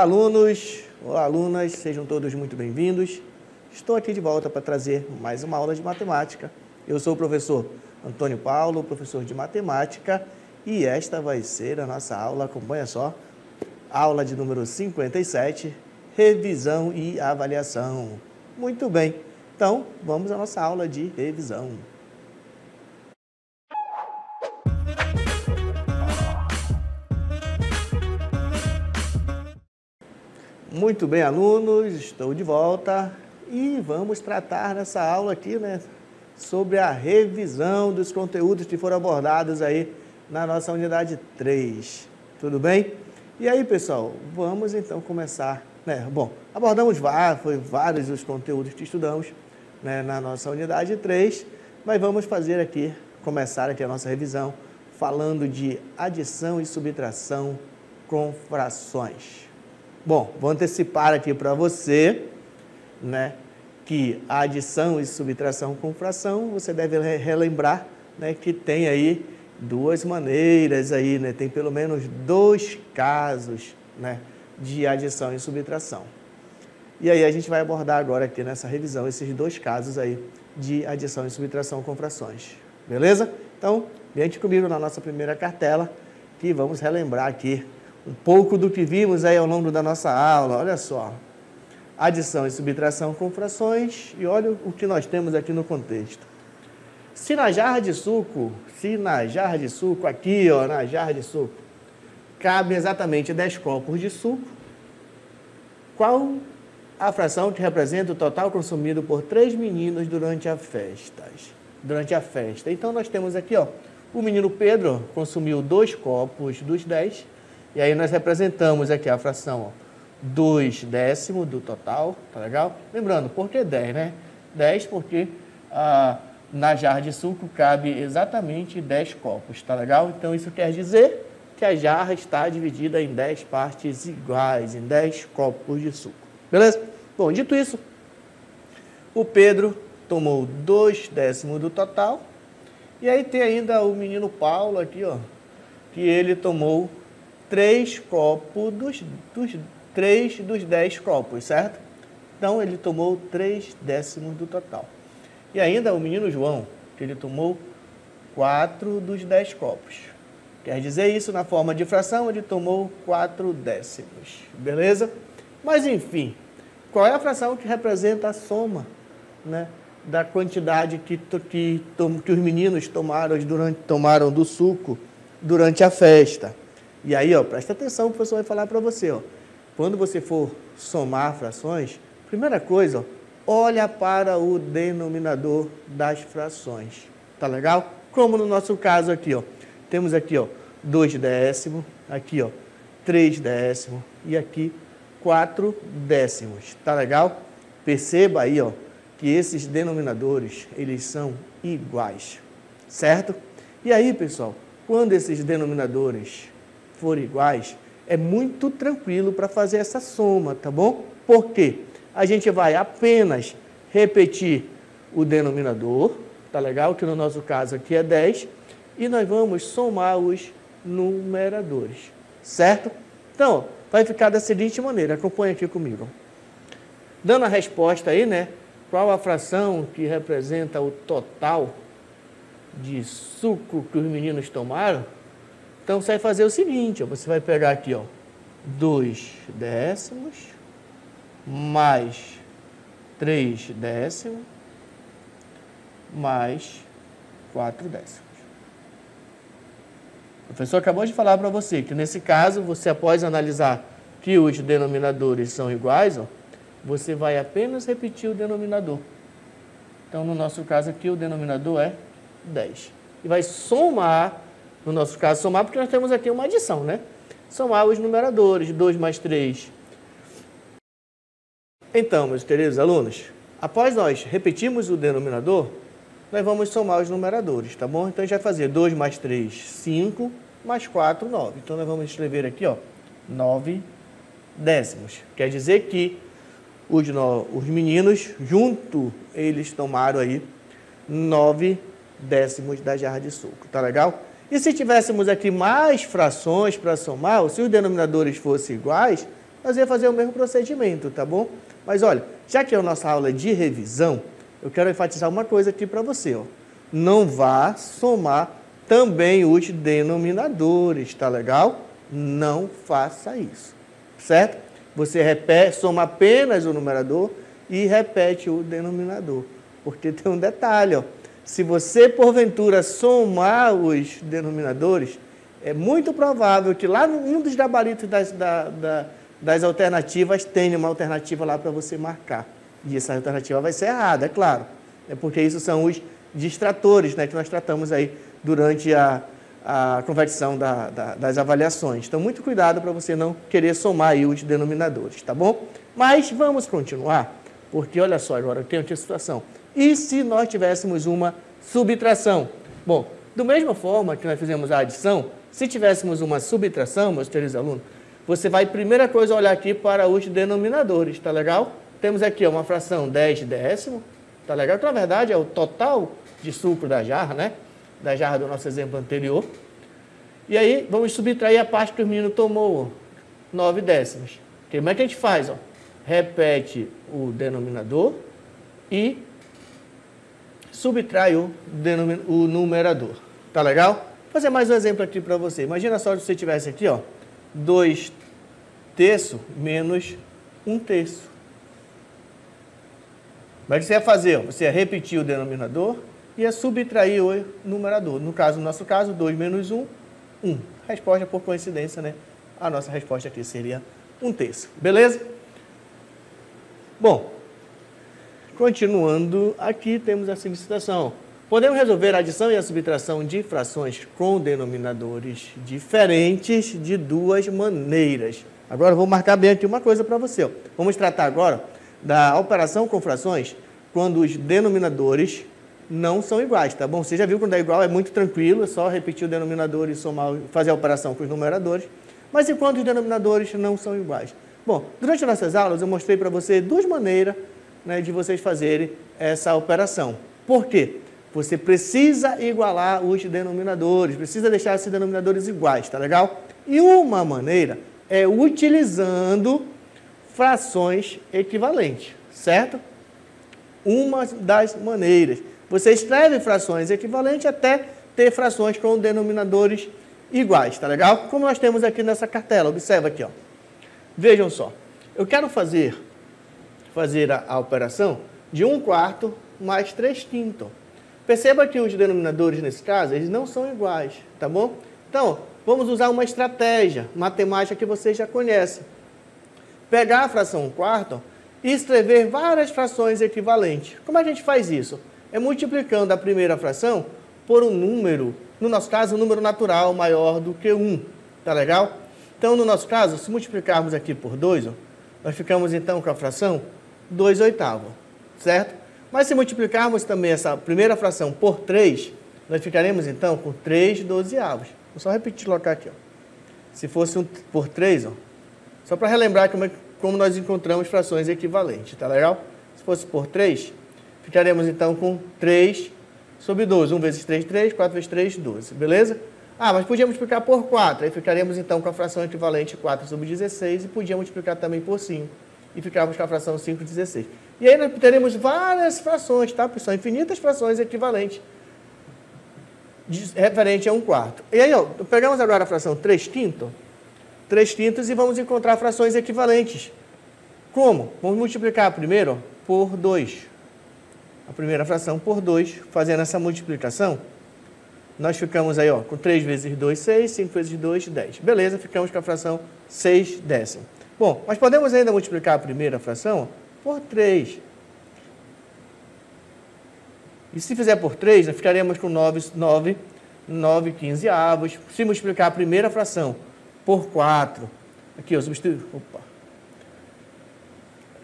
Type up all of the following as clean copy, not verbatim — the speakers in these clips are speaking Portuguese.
alunos! Olá, alunas! Sejam todos muito bem-vindos. Estou aqui de volta para trazer mais uma aula de matemática. Eu sou o professor Antônio Paulo, professor de matemática, e esta vai ser a nossa aula, acompanha só, aula de número 57, revisão e avaliação. Muito bem, então vamos à nossa aula de revisão. Muito bem, alunos, estou de volta e vamos tratar nessa aula aqui, sobre a revisão dos conteúdos que foram abordados aí na nossa unidade 3. Tudo bem? E aí, pessoal, vamos então começar, Bom, abordamos vários os conteúdos que estudamos, na nossa unidade 3, mas vamos começar aqui a nossa revisão falando de adição e subtração com frações. Bom, vou antecipar aqui para você, que a adição e subtração com fração, você deve relembrar, que tem aí duas maneiras aí, tem pelo menos dois casos, de adição e subtração. E aí a gente vai abordar agora aqui nessa revisão esses dois casos aí de adição e subtração com frações. Beleza? Então, vem aqui comigo na nossa primeira cartela, que vamos relembrar aqui um pouco do que vimos aí ao longo da nossa aula. Olha só, adição e subtração com frações, e olha o que nós temos aqui no contexto. Se na jarra de suco, aqui ó, na jarra de suco, cabe exatamente 10 copos de suco, qual a fração que representa o total consumido por 3 meninos durante a festa? Então nós temos aqui, ó, o menino Pedro consumiu 2 copos dos 10, e aí nós representamos aqui a fração, ó, 2 décimos do total, tá legal? Lembrando, por que 10, 10 porque na jarra de suco cabe exatamente 10 copos, tá legal? Então isso quer dizer que a jarra está dividida em 10 partes iguais, em 10 copos de suco, beleza? Bom, dito isso, o Pedro tomou 2 décimos do total, e aí tem ainda o menino Paulo aqui, ó, que ele tomou 3 copos dos 10 copos, certo? Então, ele tomou 3 décimos do total. E ainda o menino João, que ele tomou 4 dos 10 copos. Quer dizer isso, na forma de fração, ele tomou 4 décimos. Beleza? Mas, enfim, qual é a fração que representa a soma, da quantidade que os meninos tomaram do suco durante a festa? E aí, ó, presta atenção, o professor vai falar para você, ó. Quando você for somar frações, primeira coisa, ó, olha para o denominador das frações. Tá legal? Como no nosso caso aqui, ó. Temos aqui, ó, 2 décimos, aqui, ó, 3 décimos e aqui 4 décimos. Tá legal? Perceba aí, ó, que esses denominadores, eles são iguais, certo? E aí, pessoal, quando esses denominadores forem iguais, é muito tranquilo para fazer essa soma, tá bom? Por quê? A gente vai apenas repetir o denominador, tá legal? Que no nosso caso aqui é 10, e nós vamos somar os numeradores, certo? Então, vai ficar da seguinte maneira, acompanha aqui comigo. Dando a resposta aí, qual a fração que representa o total de suco que os meninos tomaram? Então, você vai fazer o seguinte, ó, você vai pegar aqui, ó, 2 décimos mais 3 décimos mais 4 décimos. O professor acabou de falar para você que, nesse caso, você, após analisar que os denominadores são iguais, ó, você vai apenas repetir o denominador. Então, no nosso caso aqui, o denominador é 10. E vai somar, no nosso caso, somar, porque nós temos aqui uma adição, Somar os numeradores, 2 mais 3. Então, meus queridos alunos, após nós repetirmos o denominador, nós vamos somar os numeradores, tá bom? Então, a gente vai fazer 2 mais 3, 5, mais 4, 9. Então, nós vamos escrever aqui, ó, 9 décimos. Quer dizer que os meninos, eles tomaram aí 9 décimos da jarra de suco, tá legal? E se tivéssemos aqui mais frações para somar, ou se os denominadores fossem iguais, nós ia fazer o mesmo procedimento, tá bom? Mas olha, já que é a nossa aula de revisão, eu quero enfatizar uma coisa aqui para você, ó. Não vá somar também os denominadores, tá legal? Não faça isso, certo? Você repete, soma apenas o numerador e repete o denominador. Porque tem um detalhe, ó. Se você, porventura, somar os denominadores, é muito provável que lá em um dos gabaritos das alternativas tenha uma alternativa lá para você marcar. E essa alternativa vai ser errada, é claro. É porque isso são os distratores, né, que nós tratamos aí durante a conversão das avaliações. Então, muito cuidado para você não querer somar aí os denominadores, tá bom? Mas vamos continuar, porque olha só, agora eu tenho aqui a situação. E se nós tivéssemos uma subtração? Bom, da mesma forma que nós fizemos a adição, se tivéssemos uma subtração, meus queridos alunos, você vai, primeira coisa, olhar aqui para os denominadores, tá legal? Temos aqui uma fração 10 décimo, tá legal? Que na verdade é o total de suco da jarra, né? Da jarra do nosso exemplo anterior. E aí, vamos subtrair a parte que o menino tomou, 9 décimos. Como é que a gente faz? Ó? Repete o denominador e subtrai o numerador. Tá legal? Vou fazer mais um exemplo aqui para você. Imagina só se você tivesse aqui, ó, 2 terços menos 1 terço. Mas o que você ia fazer? Ó? Você ia repetir o denominador e ia subtrair o numerador. No nosso caso, 2 menos 1, 1. Resposta por coincidência, né? A nossa resposta aqui seria 1 terço. Beleza? Bom, continuando, aqui temos a seguinte situação. Podemos resolver a adição e a subtração de frações com denominadores diferentes de duas maneiras. Agora, eu vou marcar bem aqui uma coisa para você. Ó. Vamos tratar agora da operação com frações quando os denominadores não são iguais, tá bom? Você já viu que quando é igual é muito tranquilo, é só repetir o denominador e somar, fazer a operação com os numeradores. Mas e quando os denominadores não são iguais? Bom, durante nossas aulas eu mostrei para você duas maneiras, né, de vocês fazerem essa operação. Por quê? Você precisa igualar os denominadores, precisa deixar esses denominadores iguais, tá legal? E uma maneira é utilizando frações equivalentes, certo? Uma das maneiras. Você escreve frações equivalentes até ter frações com denominadores iguais, tá legal? Como nós temos aqui nessa cartela, observa aqui, ó. Vejam só, eu quero fazer a operação de 1/4 mais 3/5. Perceba que os denominadores, nesse caso, eles não são iguais, tá bom? Então, vamos usar uma estratégia matemática que vocês já conhecem. Pegar a fração 1/4 e escrever várias frações equivalentes. Como é que a gente faz isso? É multiplicando a primeira fração por um número, no nosso caso, um número natural maior do que 1, tá legal? Então, no nosso caso, se multiplicarmos aqui por 2, ó, nós ficamos então com a fração 2/8, certo? Mas se multiplicarmos também essa primeira fração por 3, nós ficaremos então com 3/12. Vou só repetir, colocar aqui, ó. Se fosse por 3, ó, só para relembrar como nós encontramos frações equivalentes, tá legal? Se fosse por 3, ficaremos então com 3/12. 1 vezes 3, 3, 4 vezes 3, 12, beleza? Ah, mas podíamos multiplicar por 4, aí ficaremos então com a fração equivalente 4/16 e podíamos multiplicar também por 5, e ficávamos com a fração 5/16. E aí nós teremos várias frações, tá, pessoal? Infinitas frações equivalentes, referente a 1/4. E aí, ó, pegamos agora a fração 3/5, e vamos encontrar frações equivalentes. Como? Vamos multiplicar primeiro, ó, por 2. A primeira fração por 2, fazendo essa multiplicação, nós ficamos aí, ó, com 3 vezes 2, 6, 5 vezes 2, 10. Beleza, ficamos com a fração 6 décimos. Bom, mas podemos ainda multiplicar a primeira fração, ó, por 3. E se fizer por 3, nós ficaremos com 9/15. Se multiplicar a primeira fração por 4, aqui eu substituo,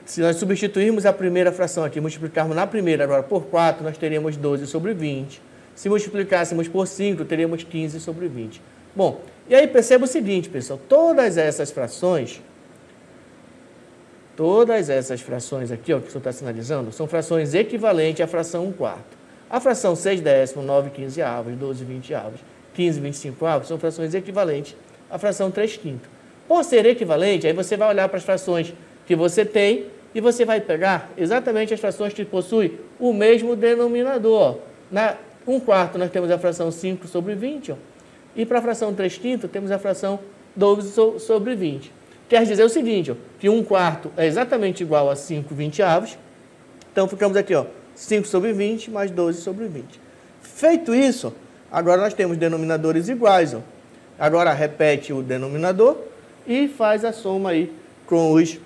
se nós substituirmos a primeira fração aqui, multiplicarmos na primeira agora por 4, nós teríamos 12/20. Se multiplicássemos por 5, teríamos 15/20. Bom, e aí perceba o seguinte, pessoal, todas essas frações aqui, ó, que o senhor está sinalizando, são frações equivalentes à fração 1/4. A fração 6 décimos, 9/15, 12/20, 15/25, são frações equivalentes à fração 3/5. Por ser equivalente, aí você vai olhar para as frações que você tem e você vai pegar exatamente as frações que possuem o mesmo denominador. Na 1/4 nós temos a fração 5 sobre 20, ó, e para a fração 3/5 temos a fração 12 sobre 20. Quer dizer o seguinte, ó, que 1/4 é exatamente igual a 5/20. Então ficamos aqui, ó, 5 sobre 20 mais 12 sobre 20. Feito isso, agora nós temos denominadores iguais. Ó. Agora repete o denominador e faz a soma aí com os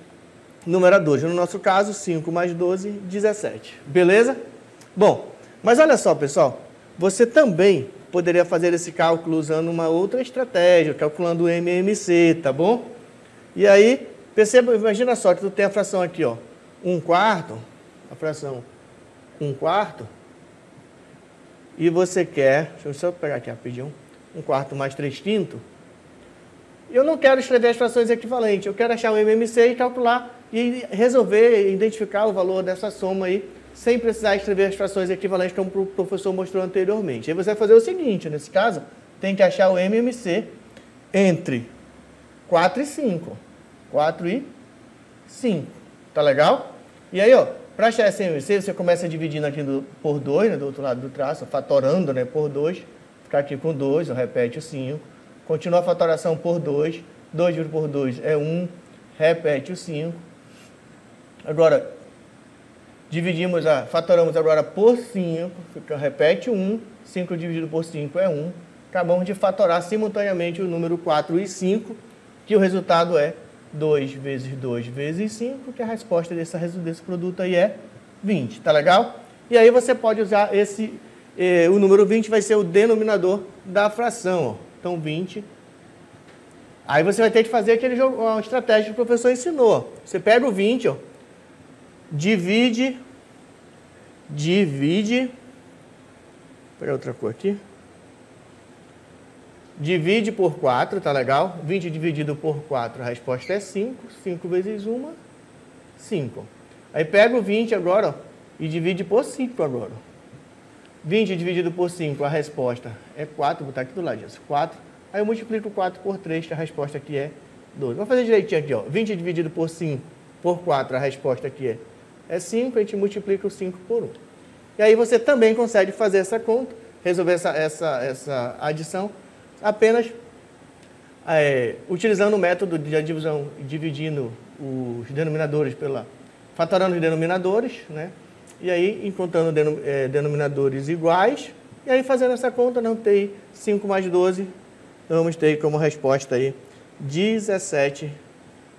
numeradores. No nosso caso, 5 mais 12, 17. Beleza? Bom, mas olha só, pessoal. Você também poderia fazer esse cálculo usando uma outra estratégia, calculando o MMC, tá bom? E aí, perceba, imagina só que tu tem a fração aqui, ó, 1/4, a fração 1/4, e você quer, deixa eu só pegar aqui rapidinho, 1/4 mais 3/5, eu não quero escrever as frações equivalentes, eu quero achar o MMC e calcular e resolver, identificar o valor dessa soma aí, sem precisar escrever as frações equivalentes como o professor mostrou anteriormente. Aí você vai fazer o seguinte, nesse caso, tem que achar o MMC entre 4 e 5. 4 e 5. Tá legal? E aí, ó, para achar esse MMC, você começa dividindo aqui por 2, né, do outro lado do traço, fatorando, né, por 2. Ficar aqui com 2, ó, repete o 5. Continua a fatoração por 2. 2 dividido por 2 é 1. Repete o 5. Agora, fatoramos agora por 5. Repete 1. 5 dividido por 5 é 1. Acabamos de fatorar simultaneamente o número 4 e 5, que o resultado é 2 vezes 2 vezes 5, que a resposta desse produto aí é 20, tá legal? E aí você pode usar o número 20 vai ser o denominador da fração, ó. Então 20. Aí você vai ter que fazer aquele jogo, uma estratégia que o professor ensinou. Você pega o 20, ó, divide, vou pegar outra cor aqui. Divide por 4, tá legal? 20 dividido por 4, a resposta é 5. 5 vezes 1, 5. Aí pega o 20 agora, ó, e divide por 5 agora. 20 dividido por 5, a resposta é 4. Vou botar aqui do lado disso, 4. Aí eu multiplico 4 por 3, que a resposta aqui é 12. Vamos fazer direitinho aqui, ó. 20 dividido por 5, por 4, a resposta aqui é 5. A gente multiplica o 5 por 1. E aí você também consegue fazer essa conta, resolver essa adição, apenas utilizando o método de divisão, dividindo os denominadores fatorando os denominadores, né? E aí encontrando denominadores iguais, e aí fazendo essa conta, não tem 5 mais 12, vamos ter como resposta aí 17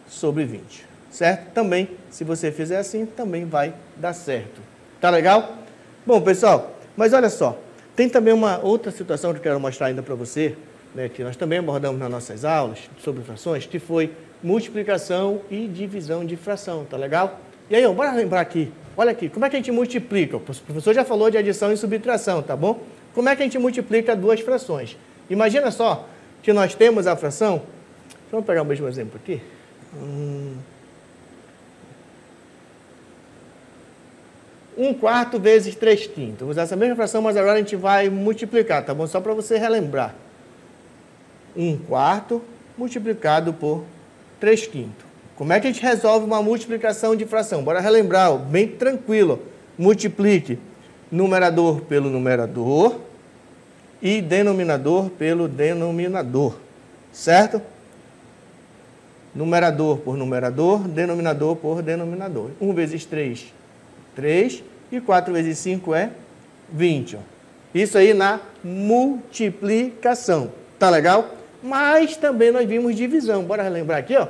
sobre 20, certo? Também, se você fizer assim, também vai dar certo. Tá legal? Bom, pessoal, mas olha só, tem também uma outra situação que eu quero mostrar ainda para você, né, que nós também abordamos nas nossas aulas sobre frações, que foi multiplicação e divisão de fração, tá legal? E aí, ó, bora lembrar aqui, olha aqui, como é que a gente multiplica? O professor já falou de adição e subtração, tá bom? Como é que a gente multiplica duas frações? Imagina só que nós temos a fração, vamos pegar o mesmo exemplo aqui. 1/4 vezes 3/5. Vou usar essa mesma fração, mas agora a gente vai multiplicar, tá bom? Só para você relembrar. 1/4 multiplicado por 3/5. Como é que a gente resolve uma multiplicação de fração? Bora relembrar, ó, bem tranquilo. Multiplique numerador pelo numerador e denominador pelo denominador, certo? Numerador por numerador, denominador por denominador. 1 vezes 3, 3, e 4 vezes 5 é 20. Ó. Isso aí na multiplicação. Tá legal? Mas também nós vimos divisão. Bora relembrar aqui, ó.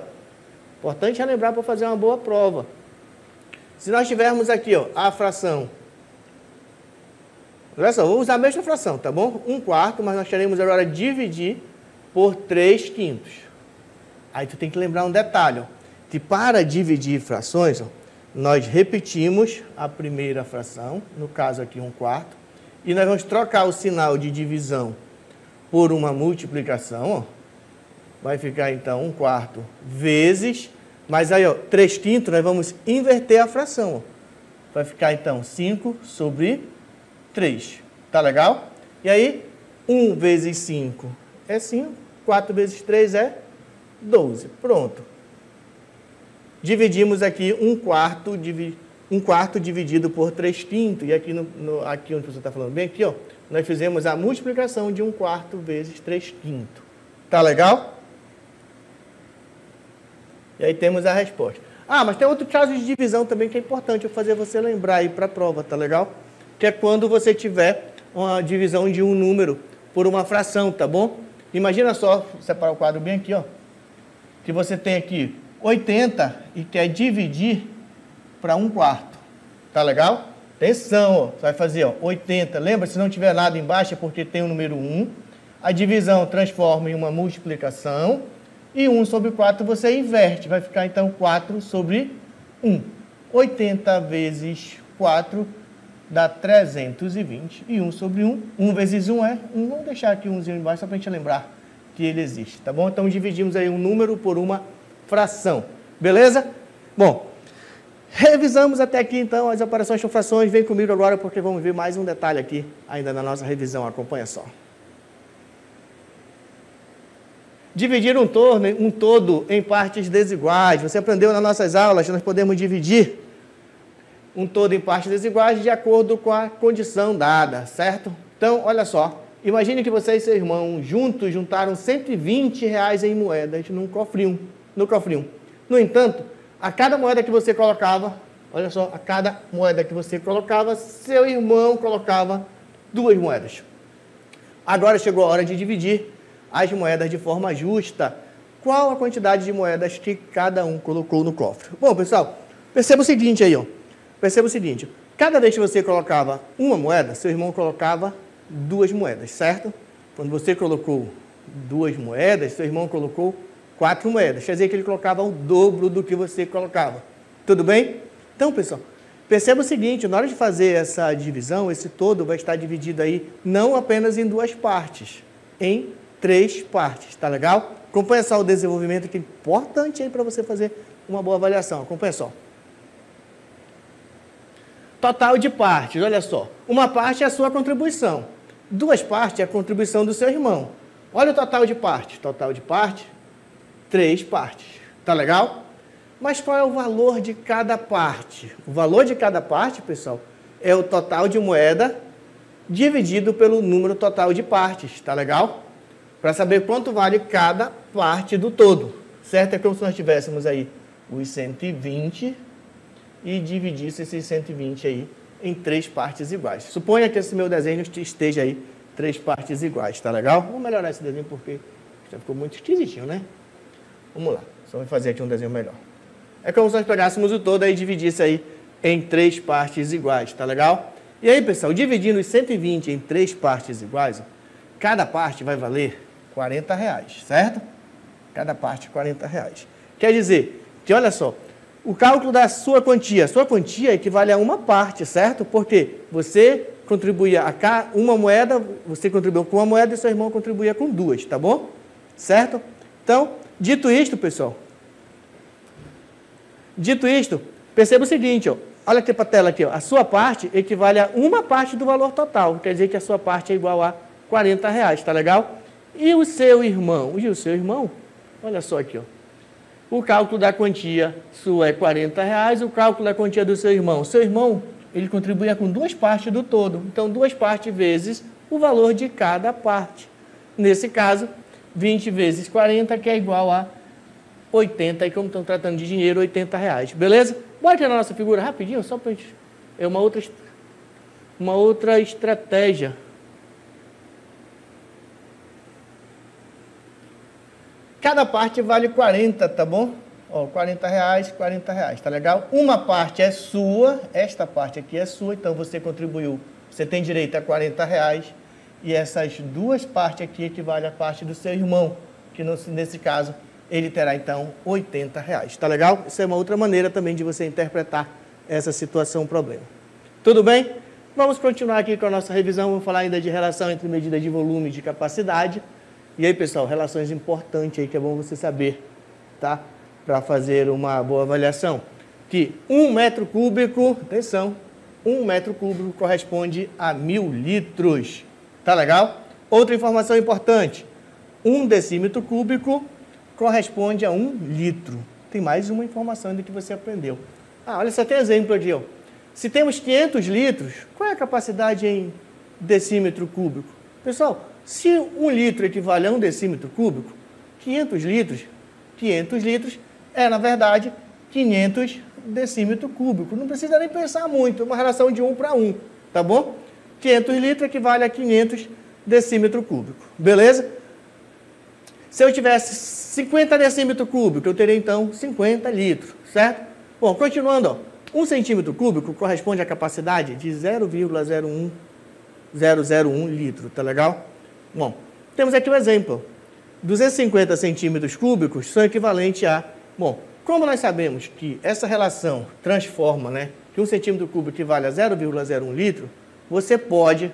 Importante relembrar para fazer uma boa prova. Se nós tivermos aqui, ó, a fração. Olha só, vou usar a mesma fração, tá bom? 1/4, mas nós queremos agora dividir por 3/5. Aí tu tem que lembrar um detalhe, ó, que para dividir frações, ó, nós repetimos a primeira fração, no caso aqui 1/4, e nós vamos trocar o sinal de divisão por uma multiplicação, ó. Vai ficar então 1/4 vezes, mas aí, ó, 3/5 nós vamos inverter a fração, ó. Vai ficar então 5 sobre 3. Tá legal? E aí, 1 vezes 5 é 5, 4 vezes 3 é 12. Pronto. Dividimos aqui um quarto dividido por 3/5. E aqui, aqui onde você está falando bem, aqui, ó, nós fizemos a multiplicação de 1/4 vezes 3/5. Tá legal? E aí temos a resposta. Ah, mas tem outro caso de divisão também que é importante eu fazer você lembrar aí para a prova, tá legal? Que é quando você tiver uma divisão de um número por uma fração, tá bom? Imagina só, separar o quadro bem aqui, ó, que você tem aqui 80 e quer dividir para 1/4, tá legal? Atenção, ó, você vai fazer, ó, 80, lembra, se não tiver nada embaixo é porque tem o número 1, a divisão transforma em uma multiplicação, e 1 sobre 4 você inverte, vai ficar então 4 sobre 1. 80 vezes 4 dá 320, e 1 sobre 1, 1 vezes 1 é 1, vamos deixar aqui um zinho embaixo só para a gente lembrar que ele existe, tá bom? Então dividimos aí um número por uma fração, beleza? Bom, revisamos até aqui então as operações com frações, vem comigo agora porque vamos ver mais um detalhe aqui ainda na nossa revisão, acompanha só. Dividir um todo em partes desiguais. Você aprendeu nas nossas aulas que nós podemos dividir um todo em partes desiguais de acordo com a condição dada, certo? Então, olha só. Imagine que você e seu irmão juntos juntaram R$120 em moedas no cofrinho. No entanto, a cada moeda que você colocava, olha só, a cada moeda que você colocava, seu irmão colocava 2 moedas. Agora chegou a hora de dividir as moedas de forma justa. Qual a quantidade de moedas que cada um colocou no cofre? Bom, pessoal, perceba o seguinte aí, ó. Perceba o seguinte, cada vez que você colocava uma moeda, seu irmão colocava 2 moedas, certo? Quando você colocou 2 moedas, seu irmão colocou 4 moedas. Quer dizer que ele colocava o dobro do que você colocava. Tudo bem? Então, pessoal, perceba o seguinte, na hora de fazer essa divisão, esse todo vai estar dividido aí não apenas em 2 partes, em 3 partes, tá legal? Acompanha só o desenvolvimento que é importante aí para você fazer uma boa avaliação. Acompanha só. Total de partes, olha só. Uma parte é a sua contribuição. 2 partes é a contribuição do seu irmão. Olha o total de partes. Total de partes, 3 partes. Tá legal? Mas qual é o valor de cada parte? O valor de cada parte, pessoal, é o total de moeda dividido pelo número total de partes. Tá legal? Para saber quanto vale cada parte do todo, certo? É como se nós tivéssemos aí os 120 e dividisse esses 120 aí em 3 partes iguais. Suponha que esse meu desenho esteja aí 3 partes iguais, tá legal? Vamos melhorar esse desenho porque já ficou muito esquisitinho, né? Vamos lá, só vou fazer aqui um desenho melhor. É como se nós pegássemos o todo e dividisse aí em 3 partes iguais, tá legal? E aí, pessoal, dividindo os 120 em 3 partes iguais, ó, cada parte vai valer R$40, certo? Cada parte R$40. Quer dizer que, olha só, o cálculo da sua quantia equivale a uma parte, certo? Porque você contribuía a uma moeda, você contribuiu com uma moeda e seu irmão contribuía com 2, tá bom? Certo? Então, dito isto, pessoal, perceba o seguinte, ó, olha aqui para a tela aqui, ó, a sua parte equivale a uma parte do valor total, quer dizer que a sua parte é igual a R$40, tá legal? E o seu irmão? Olha só aqui, ó. O cálculo da quantia sua é R$40, o cálculo da quantia do seu irmão. O seu irmão, ele contribuía com 2 partes do todo. Então, 2 partes vezes o valor de cada parte. Nesse caso, 20 vezes 40, que é igual a 80, e como estamos tratando de dinheiro, R$80. Beleza? Bora tirar a nossa figura rapidinho, só para a gente... É uma outra estratégia. Cada parte vale 40, tá bom? Ó, R$40, tá legal? Uma parte é sua, esta parte aqui é sua, então você contribuiu, você tem direito a R$40, e essas 2 partes aqui equivalem à parte do seu irmão, que nesse caso, ele terá então R$80, tá legal? Isso é uma outra maneira também de você interpretar essa situação, problema. Tudo bem? Vamos continuar aqui com a nossa revisão, vamos falar ainda de relação entre medida de volume e de capacidade. E aí, pessoal, relações importantes aí que é bom você saber, tá? Para fazer uma boa avaliação. Que 1 metro cúbico, atenção, 1 metro cúbico corresponde a 1000 litros. Tá legal? Outra informação importante, 1 decímetro cúbico corresponde a 1 litro. Tem mais uma informação ainda que você aprendeu. Olha só, tem exemplo aqui. Ó. Se temos 500 litros, qual é a capacidade em decímetro cúbico? Pessoal, se 1 litro equivale a 1 decímetro cúbico, 500 litros é, na verdade, 500 decímetro cúbico. Não precisa nem pensar muito, é uma relação de 1 para 1, tá bom? 500 litros equivale a 500 decímetro cúbico, beleza? Se eu tivesse 50 decímetro cúbico, eu teria então 50 litros, certo? Bom, continuando, ó, 1 centímetro cúbico corresponde à capacidade de 0,001 litro, tá legal? Bom, temos aqui um exemplo. 250 centímetros cúbicos são equivalentes a... Bom, como nós sabemos que essa relação transforma, né, que 1 centímetro cúbico equivale a 0,01 litro, você pode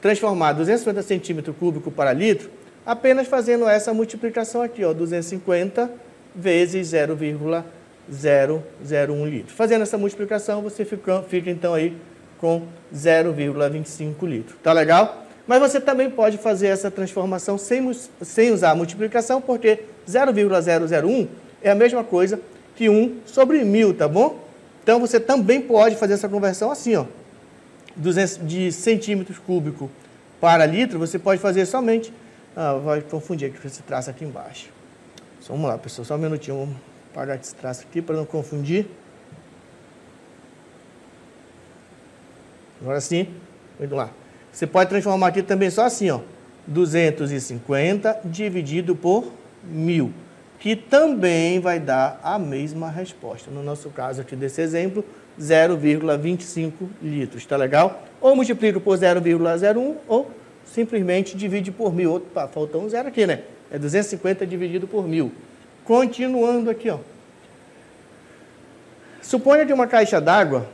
transformar 250 centímetros cúbicos para litro apenas fazendo essa multiplicação aqui, ó, 250 vezes 0,001 litro. Fazendo essa multiplicação, você fica então aí com 0,25 litros. Tá legal? Mas você também pode fazer essa transformação sem usar a multiplicação, porque 0,001 é a mesma coisa que 1 sobre 1000, tá bom? Então, você também pode fazer essa conversão assim, ó, de centímetros cúbicos para litro, você pode fazer somente... vai confundir aqui com esse traço aqui embaixo. Vamos lá, pessoal, só um minutinho, vamos apagar esse traço aqui para não confundir. Agora sim, vamos lá. Você pode transformar aqui também só assim, ó, 250 dividido por 1000, que também vai dar a mesma resposta. No nosso caso aqui desse exemplo, 0,25 litros, tá legal? Ou multiplica por 0,01 ou simplesmente divide por 1000. Opa, faltou um zero aqui, né? É 250 dividido por 1000. Continuando aqui, ó. Suponha que uma caixa d'água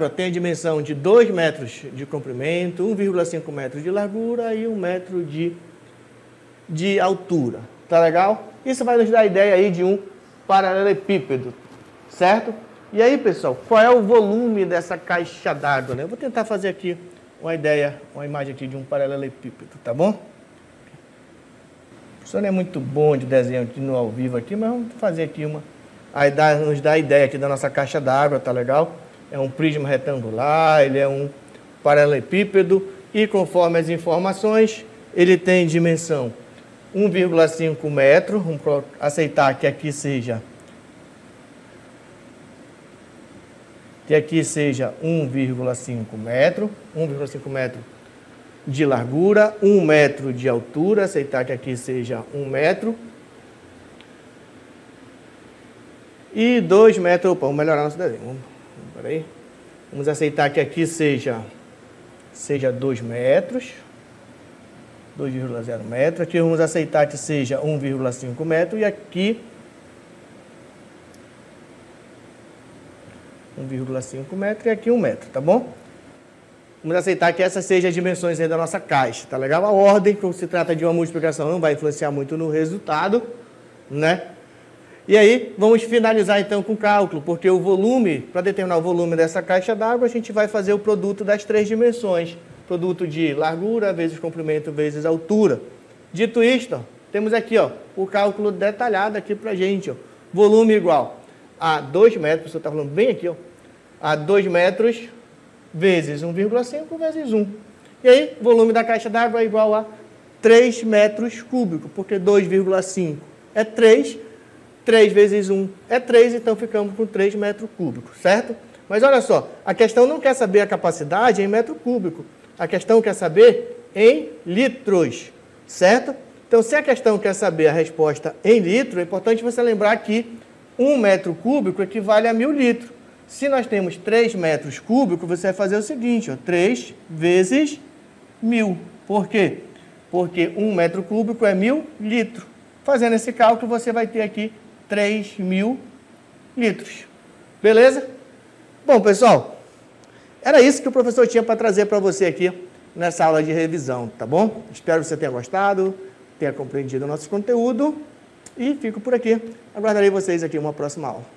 tem a dimensão de 2 metros de comprimento, 1,5 metros de largura e 1 metro de altura. Tá legal? Isso vai nos dar a ideia aí de um paralelepípedo, certo? E aí, pessoal, qual é o volume dessa caixa d'água, né? Eu vou tentar fazer aqui uma imagem aqui de um paralelepípedo, tá bom? O professor não é muito bom de desenho aqui no ao vivo aqui, mas vamos fazer aqui uma... Aí nos dá a ideia aqui da nossa caixa d'água, tá legal? É um prisma retangular, ele é um paralelepípedo e conforme as informações, ele tem dimensão 1,5 metro, vamos aceitar que aqui seja 1,5 metro, 1,5 metro de largura, 1 metro de altura, aceitar que aqui seja 1 metro, e 2 metros, opa, vamos melhorar nosso desenho, peraí, vamos aceitar que aqui seja 2 metros, 2,0 metro, aqui vamos aceitar que seja 1,5 metro, e aqui 1,5 metro e aqui 1 metro, tá bom? Vamos aceitar que essas sejam as dimensões aí da nossa caixa, tá legal? A ordem, como se trata de uma multiplicação, não vai influenciar muito no resultado, né? E aí, vamos finalizar então com o cálculo, porque o volume, para determinar o volume dessa caixa d'água, a gente vai fazer o produto das 3 dimensões. Produto de largura vezes comprimento vezes altura. Dito isto, ó, temos aqui, ó, o cálculo detalhado aqui pra gente, ó. Volume igual a 2 metros, você está falando bem aqui, ó, a 2 metros vezes 1,5 vezes 1. E aí, volume da caixa d'água é igual a 3 metros cúbicos, porque 2,5 é 3, 3 vezes 1 é 3, então ficamos com 3 metros cúbicos, certo? Mas olha só, a questão não quer saber a capacidade em metro cúbico, a questão quer saber em litros, certo? Então, se a questão quer saber a resposta em litro, é importante você lembrar que 1 metro cúbico equivale a 1000 litros. Se nós temos 3 metros cúbicos, você vai fazer o seguinte, ó, 3 vezes 1000. Por quê? Porque 1 metro cúbico é 1000 litros. Fazendo esse cálculo, você vai ter aqui 3.000 litros. Beleza? Bom, pessoal, era isso que o professor tinha para trazer para você aqui nessa aula de revisão, tá bom? Espero que você tenha gostado, tenha compreendido o nosso conteúdo e fico por aqui. Aguardarei vocês aqui em uma próxima aula.